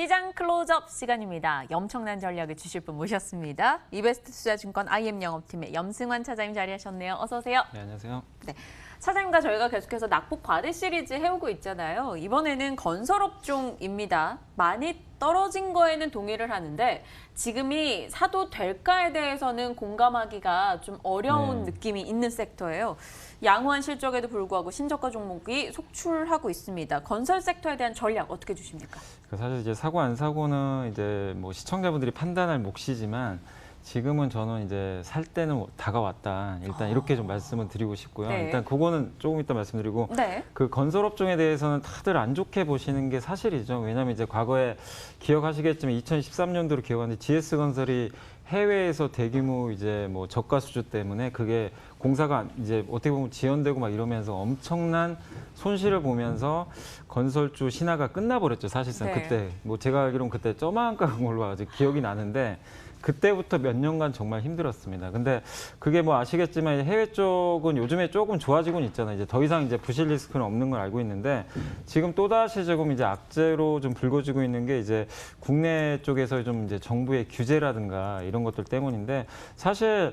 시장 클로즈업 시간입니다. 엄청난 전략을 주실 분 모셨습니다. 이베스트 투자증권 IM 영업팀의 염승환 차장님 자리하셨네요. 어서 오세요. 네, 안녕하세요. 네, 차장님과 저희가 계속해서 낙폭 과대 시리즈 해오고 있잖아요. 이번에는 건설업종입니다. 많이 떨어진 거에는 동의를 하는데 지금이 사도 될까에 대해서는 공감하기가 좀 어려운 느낌이 있는 섹터예요. 양호한 실적에도 불구하고 신저가 종목이 속출하고 있습니다. 건설 섹터에 대한 전략 어떻게 주십니까? 사실 이제 사고 안 사고는 이제 뭐 시청자분들이 판단할 몫이지만 지금은 저는 이제 살 때는 다가왔다. 일단 이렇게 좀 말씀을 드리고 싶고요. 네. 일단 그거는 조금 이따 말씀드리고 네. 그 건설업종에 대해서는 다들 안 좋게 보시는 게 사실이죠. 왜냐하면 이제 과거에 기억하시겠지만 2013년도로 기억하는데 GS건설이 해외에서 대규모 이제 뭐 저가 수주 때문에 그게 공사가 이제 어떻게 보면 지연되고 막 이러면서 엄청난 손실을 보면서 건설주 신화가 끝나버렸죠. 사실상 네. 그때 뭐 제가 알기로는 그때 저만한 걸로 아직 기억이 나는데 그때부터 몇 년간 정말 힘들었습니다. 근데 그게 뭐 아시겠지만 해외 쪽은 요즘에 조금 좋아지고는 있잖아요. 이제 더 이상 이제 부실 리스크는 없는 걸 알고 있는데 지금 또다시 조금 이제 악재로 좀 불거지고 있는 게 이제 국내 쪽에서 좀 이제 정부의 규제라든가 이런 것들 때문인데 사실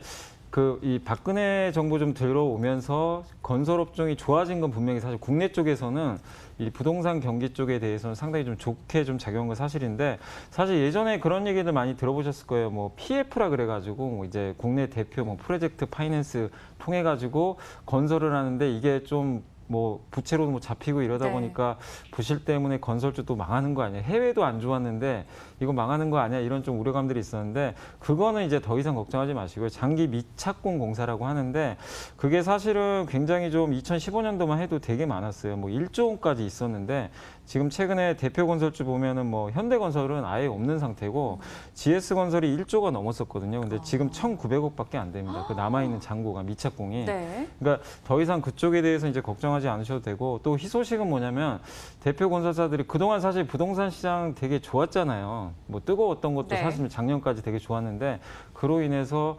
이 박근혜 정부 좀 들어오면서 건설업종이 좋아진 건 분명히 사실 국내 쪽에서는 이 부동산 경기 쪽에 대해서는 상당히 좀 좋게 좀 작용한 건 사실인데 사실 예전에 그런 얘기들 많이 들어보셨을 거예요. 뭐 PF라 그래가지고 뭐 이제 국내 대표 뭐 프로젝트 파이낸스 통해 가지고 건설을 하는데 이게 좀 뭐 부채로 뭐 잡히고 이러다 네. 보니까 부실 때문에 건설주도 망하는 거 아니야? 해외도 안 좋았는데 이거 망하는 거 아니야? 이런 좀 우려감들이 있었는데 그거는 이제 더 이상 걱정하지 마시고요. 장기 미착공 공사라고 하는데 그게 사실은 굉장히 좀 2015년도만 해도 되게 많았어요. 뭐 1조 원까지 있었는데 지금 최근에 대표 건설주 보면은 뭐 현대건설은 아예 없는 상태고 GS건설이 1조가 넘었었거든요. 근데 지금 1,900억밖에 안 됩니다. 그 남아있는 잔고가 미착공이. 네. 그러니까 더 이상 그쪽에 대해서 이제 걱정하지 않으셔도 되고 또 희소식은 뭐냐면 대표 건설사들이 그동안 사실 부동산 시장 되게 좋았잖아요. 뭐 뜨거웠던 것도 네. 사실 작년까지 되게 좋았는데 그로 인해서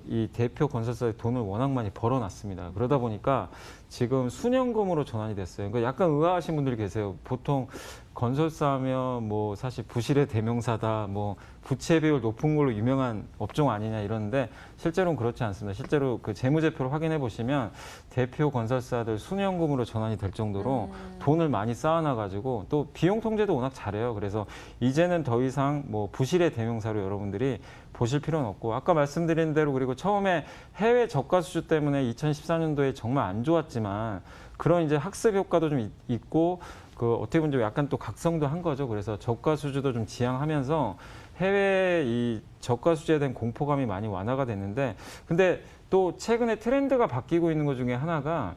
이 대표 건설사의 돈을 워낙 많이 벌어놨습니다. 그러다 보니까 지금 순연금으로 전환이 됐어요. 그러니까 약간 의아하신 분들이 계세요. 보통 건설사 하면 뭐 사실 부실의 대명사다, 뭐 부채 비율 높은 걸로 유명한 업종 아니냐 이러는데 실제로는 그렇지 않습니다. 실제로 그 재무제표를 확인해 보시면 대표 건설사들 순연금으로 전환이 될 정도로 돈을 많이 쌓아놔가지고 또 비용 통제도 워낙 잘해요. 그래서 이제는 더 이상 뭐 부실의 대명사로 여러분들이 보실 필요는 없고 아까 말씀드린 대로 그리고 처음에 해외 저가 수주 때문에 2014년도에 정말 안 좋았지만 그런 이제 학습 효과도 좀 있고 그 어떻게 보면 좀 약간 또 각성도 한 거죠. 그래서 저가 수주도 좀 지향하면서 해외 이 저가 수주에 대한 공포감이 많이 완화가 됐는데 근데 또 최근에 트렌드가 바뀌고 있는 것 중에 하나가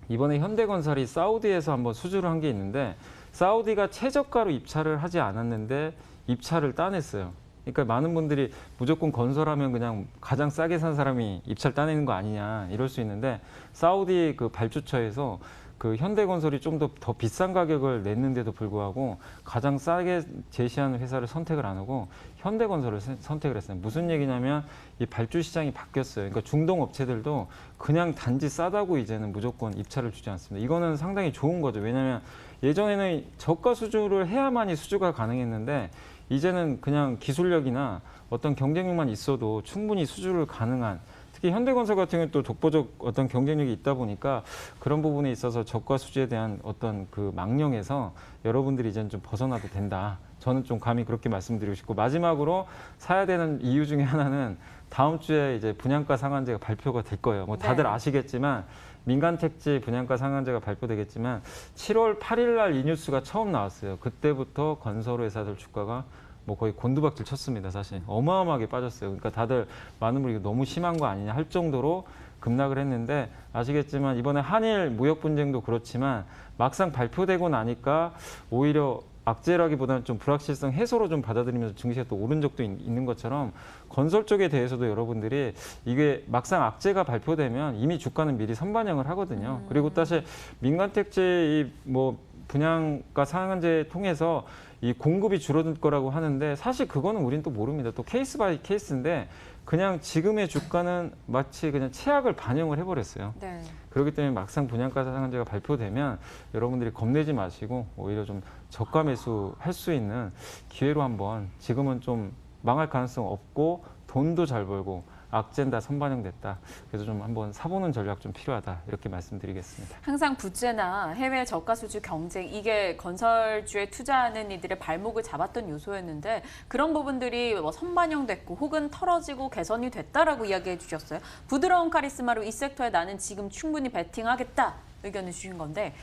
이번에 현대건설이 사우디에서 한번 수주를 한 게 있는데 사우디가 최저가로 입찰을 하지 않았는데 입찰을 따냈어요. 그러니까 많은 분들이 무조건 건설하면 그냥 가장 싸게 산 사람이 입찰 따내는 거 아니냐 이럴 수 있는데 사우디 그 발주처에서 그 현대건설이 좀 더 비싼 가격을 냈는데도 불구하고 가장 싸게 제시하는 회사를 선택을 안 하고 현대건설을 선택을 했어요. 무슨 얘기냐면 이 발주 시장이 바뀌었어요. 그러니까 중동 업체들도 그냥 단지 싸다고 이제는 무조건 입찰을 주지 않습니다. 이거는 상당히 좋은 거죠. 왜냐하면 예전에는 저가 수주를 해야만이 수주가 가능했는데 이제는 그냥 기술력이나 어떤 경쟁력만 있어도 충분히 수주를 가능한 특히 현대건설 같은 경우는 또 독보적 어떤 경쟁력이 있다 보니까 그런 부분에 있어서 저가 수주에 대한 어떤 그 망령에서 여러분들이 이제는 좀 벗어나도 된다. 저는 좀 감히 그렇게 말씀드리고 싶고 마지막으로 사야 되는 이유 중에 하나는 다음 주에 이제 분양가 상한제가 발표가 될 거예요. 뭐 다들 네. 아시겠지만 민간 택지 분양가 상한제가 발표되겠지만 7월 8일 날 이 뉴스가 처음 나왔어요. 그때부터 건설회사들 주가가 뭐 거의 곤두박질 쳤습니다. 사실 어마어마하게 빠졌어요. 그러니까 다들 많은 분이 너무 심한 거 아니냐 할 정도로 급락을 했는데 아시겠지만 이번에 한일 무역 분쟁도 그렇지만 막상 발표되고 나니까 오히려 악재라기보다는 좀 불확실성 해소로 좀 받아들이면서 증시가 또 오른 적도 있는 것처럼 건설 쪽에 대해서도 여러분들이 이게 막상 악재가 발표되면 이미 주가는 미리 선반영을 하거든요. 그리고 사실 민간 택지 뭐 분양가 상한제 통해서 이 공급이 줄어들 거라고 하는데 사실 그거는 우리는 또 모릅니다. 또 케이스 바이 케이스인데 그냥 지금의 주가는 마치 그냥 최악을 반영을 해버렸어요. 네. 그렇기 때문에 막상 분양가 상한제가 발표되면 여러분들이 겁내지 마시고 오히려 좀 저가 매수할 수 있는 기회로 한번 지금은 좀 망할 가능성 없고 돈도 잘 벌고 악재는 다 선반영됐다. 그래서 좀 한번 사보는 전략 좀 필요하다. 이렇게 말씀드리겠습니다. 항상 부채나 해외 저가 수주 경쟁 이게 건설주에 투자하는 이들의 발목을 잡았던 요소였는데 그런 부분들이 뭐 선반영됐고 혹은 털어지고 개선이 됐다라고 이야기해 주셨어요. 부드러운 카리스마로 이 섹터에 나는 지금 충분히 베팅하겠다 의견을 주신 건데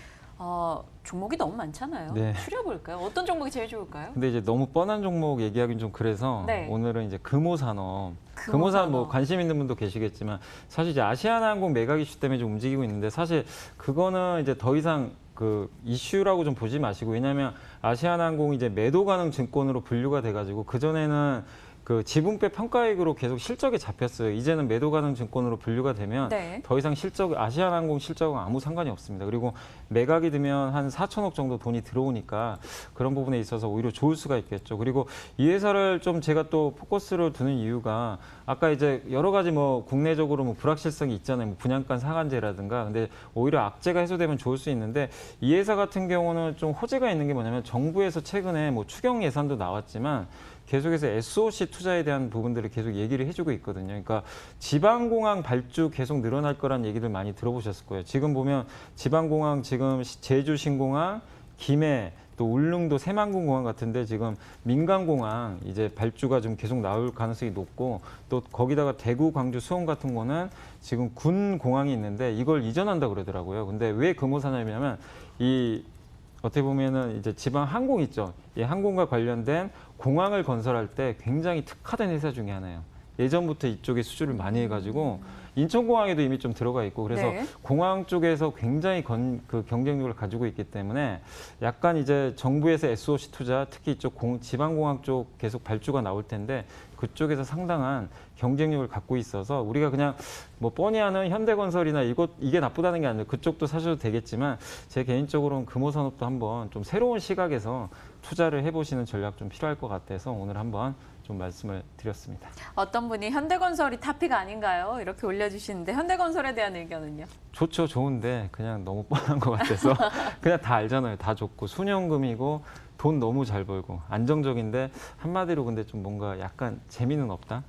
종목이 너무 많잖아요. 네. 추려볼까요? 어떤 종목이 제일 좋을까요? 근데 이제 너무 뻔한 종목 얘기하기는 좀 그래서 네. 오늘은 이제 금호산업. 금호산업. 금호산 뭐 관심 있는 분도 계시겠지만 사실 이제 아시아나항공 매각 이슈 때문에 좀 움직이고 있는데 사실 그거는 이제 더 이상 그 이슈라고 좀 보지 마시고 왜냐하면 아시아나항공이 이제 매도 가능 증권으로 분류가 돼가지고 그 전에는 그 지분배 평가액으로 계속 실적이 잡혔어요. 이제는 매도 가능 증권으로 분류가 되면 네. 더 이상 아시아나항공 실적은 아무 상관이 없습니다. 그리고 매각이 되면 한 4천억 정도 돈이 들어오니까 그런 부분에 있어서 오히려 좋을 수가 있겠죠. 그리고 이 회사를 좀 제가 또 포커스를 두는 이유가 아까 이제 여러 가지 뭐 국내적으로 뭐 불확실성이 있잖아요. 뭐 분양가 상한제라든가. 근데 오히려 악재가 해소되면 좋을 수 있는데 이 회사 같은 경우는 좀 호재가 있는 게 뭐냐면 정부에서 최근에 뭐 추경 예산도 나왔지만 계속해서 SOC 투자에 대한 부분들을 계속 얘기를 해주고 있거든요. 그러니까 지방공항 발주 계속 늘어날 거란 얘기들 많이 들어보셨을 거예요. 지금 보면 지방공항 지금 제주 신공항, 김해, 또 울릉도 새만금 공항 같은데 지금 민간공항 이제 발주가 좀 계속 나올 가능성이 높고 또 거기다가 대구, 광주, 수원 같은 거는 지금 군 공항이 있는데 이걸 이전한다 그러더라고요. 근데 왜 금호산업이냐면 이 어떻게 보면은 이제 지방 항공 있죠. 이 항공과 관련된 공항을 건설할 때 굉장히 특화된 회사 중에 하나예요. 예전부터 이쪽에 수주를 많이 해가지고 인천공항에도 이미 좀 들어가 있고 그래서 네. 공항 쪽에서 굉장히 그 경쟁력을 가지고 있기 때문에 약간 이제 정부에서 SOC 투자 특히 이쪽 지방공항 쪽 계속 발주가 나올 텐데 그쪽에서 상당한 경쟁력을 갖고 있어서 우리가 그냥 뭐 뻔히 아는 현대건설이나 이게 나쁘다는 게 아니라 그쪽도 사셔도 되겠지만 제 개인적으로는 금호산업도 한번 좀 새로운 시각에서 투자를 해보시는 전략 좀 필요할 것 같아서 오늘 한번 좀 말씀을 드렸습니다. 어떤 분이 현대건설이 탑픽 아닌가요? 이렇게 올려주시는데 현대건설에 대한 의견은요? 좋죠, 좋은데 그냥 너무 뻔한 것 같아서 그냥 다 알잖아요. 다 좋고 수년금이고 돈 너무 잘 벌고 안정적인데 한마디로 근데 좀 뭔가 약간 재미는 없다.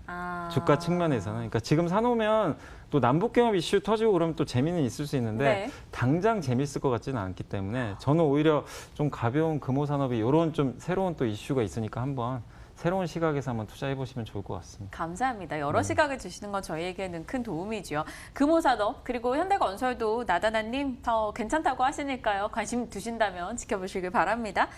주가 측면에서는. 그러니까 지금 사놓으면 또 남북경협 이슈 터지고 그러면 또 재미는 있을 수 있는데 네. 당장 재밌을 것 같지는 않기 때문에 저는 오히려 좀 가벼운 금호산업이 이런 좀 새로운 또 이슈가 있으니까 한번 새로운 시각에서 한번 투자해 보시면 좋을 것 같습니다. 감사합니다. 여러 시각을 주시는 건 저희에게는 큰 도움이죠. 금호산업 그리고 현대건설도 나다나님 더 괜찮다고 하시니까요. 관심 두신다면 지켜보시길 바랍니다.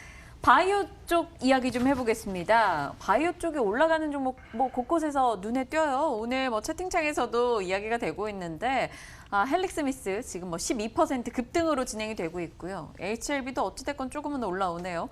바이오 쪽 이야기 좀 해보겠습니다. 바이오 쪽에 올라가는 종목 뭐 곳곳에서 눈에 띄어요. 오늘 뭐 채팅창에서도 이야기가 되고 있는데 헬릭스미스 지금 뭐 12% 급등으로 진행이 되고 있고요. HLB도 어찌됐건 조금은 올라오네요.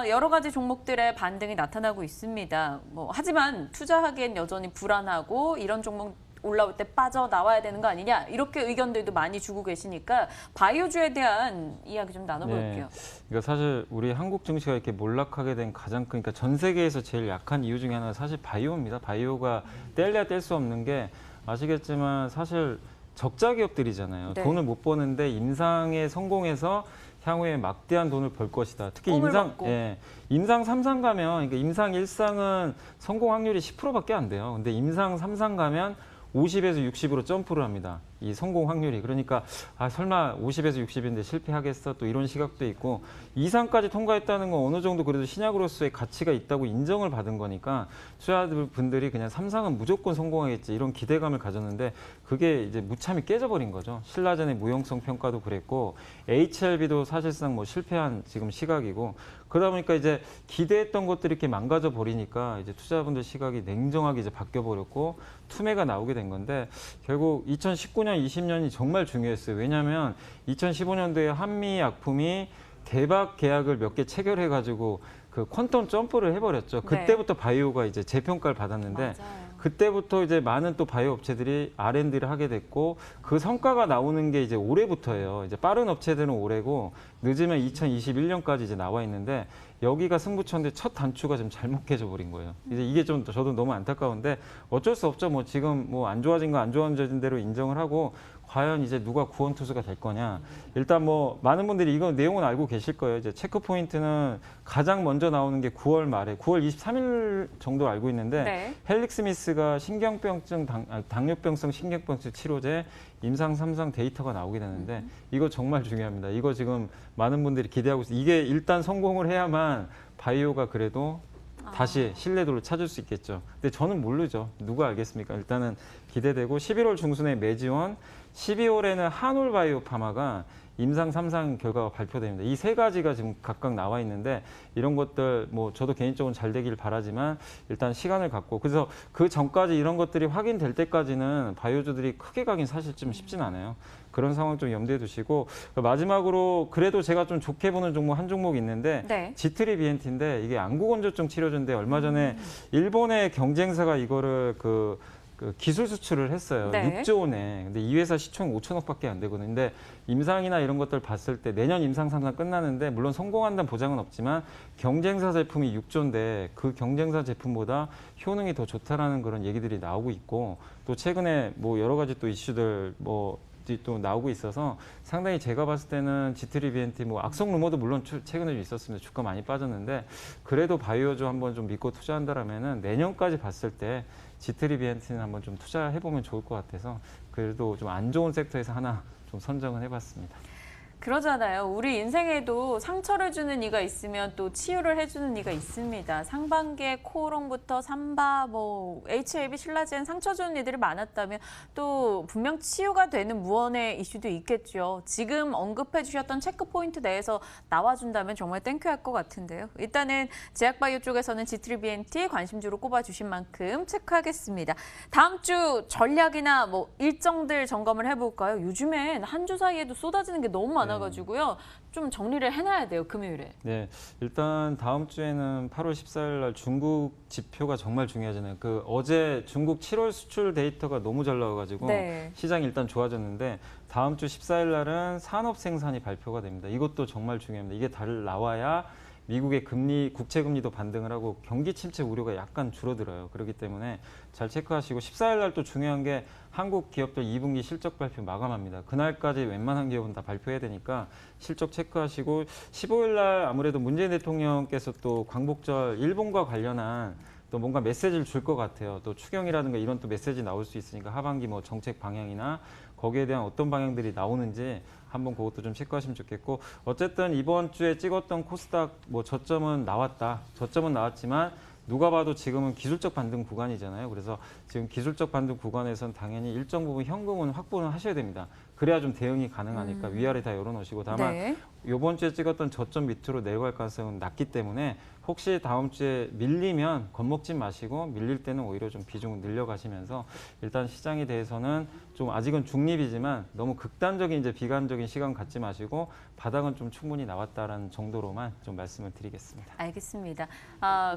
여러 가지 종목들의 반등이 나타나고 있습니다. 하지만 투자하기엔 여전히 불안하고 이런 종목 올라올 때 빠져나와야 되는 거 아니냐 이렇게 의견들도 많이 주고 계시니까 바이오주에 대한 이야기 좀 나눠볼게요. 네. 그러니까 사실 우리 한국 증시가 이렇게 몰락하게 된 가장 큰, 그러니까 전 세계에서 제일 약한 이유 중에 하나는 사실 바이오입니다. 바이오가 뗄래야 뗄 수 없는 게 아시겠지만 사실 적자 기업들이잖아요. 네. 돈을 못 버는데 임상에 성공해서 향후에 막대한 돈을 벌 것이다. 특히 꿈을 임상, 먹고. 예, 임상 3상 가면, 그러니까 임상 1상은 성공 확률이 10%밖에 안 돼요. 근데 임상 3상 가면 50에서 60으로 점프를 합니다. 이 성공 확률이. 그러니까 설마 50에서 60인데 실패하겠어? 또 이런 시각도 있고 2상까지 통과했다는 건 어느 정도 그래도 신약으로서의 가치가 있다고 인정을 받은 거니까 투자자분들이 그냥 3상은 무조건 성공하겠지 이런 기대감을 가졌는데 그게 이제 무참히 깨져버린 거죠. 신라젠의 무용성 평가도 그랬고 HLB도 사실상 뭐 실패한 지금 시각이고 그러다 보니까 이제 기대했던 것들이 이렇게 망가져 버리니까 이제 투자자분들 시각이 냉정하게 이제 바뀌어 버렸고 투매가 나오게 된 건데 결국 2019년, 20년이 정말 중요했어요. 왜냐하면 2015년도에 한미약품이 대박 계약을 몇 개 체결해가지고 그 퀀텀 점프를 해버렸죠. 그때부터 바이오가 이제 재평가를 받았는데 맞아요. 그때부터 이제 많은 또 바이오 업체들이 R&D를 하게 됐고 그 성과가 나오는 게 이제 올해부터예요. 이제 빠른 업체들은 올해고 늦으면 2021년까지 이제 나와 있는데 여기가 승부처인데 첫 단추가 좀 잘못 깨져 버린 거예요. 이제 이게 좀 저도 너무 안타까운데 어쩔 수 없죠. 뭐 지금 뭐 안 좋아진 거 안 좋아진 대로 인정을 하고 과연 이제 누가 구원 투수가 될 거냐. 일단 뭐 많은 분들이 이거 내용은 알고 계실 거예요. 이제 체크 포인트는 가장 먼저 나오는 게 9월 말에 9월 23일 정도 알고 있는데 네. 헬릭 스미스가 신경병증 당뇨병성 신경병증 치료제 임상 3상 데이터가 나오게 되는데 이거 정말 중요합니다. 이거 지금 많은 분들이 기대하고 있어요. 이게 일단 성공을 해야만 바이오가 그래도 다시 신뢰도를 찾을 수 있겠죠. 근데 저는 모르죠. 누가 알겠습니까? 일단은 기대되고 11월 중순에 매지원, 12월에는 한올바이오 파마가 임상 3상 결과가 발표됩니다. 이 세 가지가 지금 각각 나와 있는데 이런 것들 뭐 저도 개인적으로 잘 되길 바라지만 일단 시간을 갖고 그래서 그 전까지 이런 것들이 확인될 때까지는 바이오주들이 크게 가긴 사실 좀 쉽진 않아요. 그런 상황 좀 염두에 두시고 마지막으로 그래도 제가 좀 좋게 보는 종목 한 종목이 있는데 네. 지트리비엔티인데 이게 안구건조증 치료제인데 얼마 전에 일본의 경쟁사가 이거를 그 기술 수출을 했어요. 네. 6조 원에. 근데 이 회사 시총 5천억밖에 안 되거든요. 근데 임상이나 이런 것들 봤을 때 내년 임상 3상 끝나는데 물론 성공한다는 보장은 없지만 경쟁사 제품이 6조인데 그 경쟁사 제품보다 효능이 더 좋다라는 그런 얘기들이 나오고 있고 또 최근에 뭐 여러 가지 또 이슈들 뭐 또 나오고 있어서 상당히 제가 봤을 때는 지트리비엔티 뭐 악성 루머도 물론 최근에 좀 있었습니다. 주가 많이 빠졌는데 그래도 바이오주 한번 좀 믿고 투자한다라면은 내년까지 봤을 때 지트리비엔티는 한번 좀 투자해 보면 좋을 것 같아서 그래도 좀 안 좋은 섹터에서 하나 좀 선정을 해봤습니다. 그러잖아요. 우리 인생에도 상처를 주는 이가 있으면 또 치유를 해주는 이가 있습니다. 상반기에 코오롱부터 삼바, 뭐 HLB, 신라젠 상처 주는 이들이 많았다면 또 분명 치유가 되는 무언의 이슈도 있겠죠. 지금 언급해 주셨던 체크 포인트 내에서 나와준다면 정말 땡큐할 것 같은데요. 일단은 제약바이오 쪽에서는 지트리비엔티 관심주로 꼽아주신 만큼 체크하겠습니다. 다음 주 전략이나 뭐 일정들 점검을 해볼까요? 요즘엔 한 주 사이에도 쏟아지는 게 너무 많아가지고요. 좀 정리를 해놔야 돼요, 금요일에. 네, 일단 다음 주에는 8월 14일 날 중국 지표가 정말 중요하잖아요. 그 어제 중국 7월 수출 데이터가 너무 잘 나와가지고 네. 시장이 일단 좋아졌는데 다음 주 14일 날은 산업 생산이 발표가 됩니다. 이것도 정말 중요합니다. 이게 잘 나와야 미국의 금리, 국채 금리도 반등을 하고 경기 침체 우려가 약간 줄어들어요. 그렇기 때문에 잘 체크하시고 14일 날 또 중요한 게 한국 기업들 2분기 실적 발표 마감합니다. 그날까지 웬만한 기업은 다 발표해야 되니까 실적 체크하시고 15일 날 아무래도 문재인 대통령께서 또 광복절 일본과 관련한 또 뭔가 메시지를 줄 것 같아요. 또 추경이라든가 이런 또 메시지 나올 수 있으니까 하반기 뭐 정책 방향이나 거기에 대한 어떤 방향들이 나오는지 한번 그것도 좀 체크하시면 좋겠고 어쨌든 이번 주에 찍었던 코스닥 뭐 저점은 나왔다. 저점은 나왔지만 누가 봐도 지금은 기술적 반등 구간이잖아요. 그래서 지금 기술적 반등 구간에선 당연히 일정 부분 현금은 확보는 하셔야 됩니다. 그래야 좀 대응이 가능하니까 위아래 다 열어놓으시고 다만 네. 이번 주에 찍었던 저점 밑으로 내려갈 가능성은 낮기 때문에 혹시 다음 주에 밀리면 겁먹지 마시고 밀릴 때는 오히려 좀 비중을 늘려가시면서 일단 시장에 대해서는 좀 아직은 중립이지만 너무 극단적인 이제 비관적인 시간 갖지 마시고 바닥은 좀 충분히 나왔다라는 정도로만 좀 말씀을 드리겠습니다. 알겠습니다.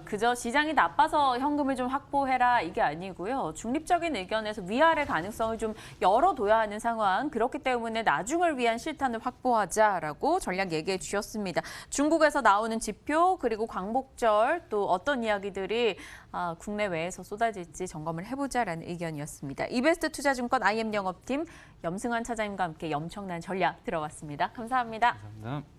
그저 시장이 나빠서 현금을 좀 확보해라 이게 아니고요. 중립적인 의견에서 위아래 가능성을 좀 열어둬야 하는 상황. 그렇기 때문에 나중을 위한 실탄을 확보하자라고 전략 얘기해 주셨습니다. 중국에서 나오는 지표 그리고 광복절 또 어떤 이야기들이 국내외에서 쏟아질지 점검을 해보자라는 의견이었습니다. 이베스트 투자증권 IM 영업팀 염승환 차장님과 함께 엄청난 전략 들어봤습니다. 감사합니다. 감사합니다.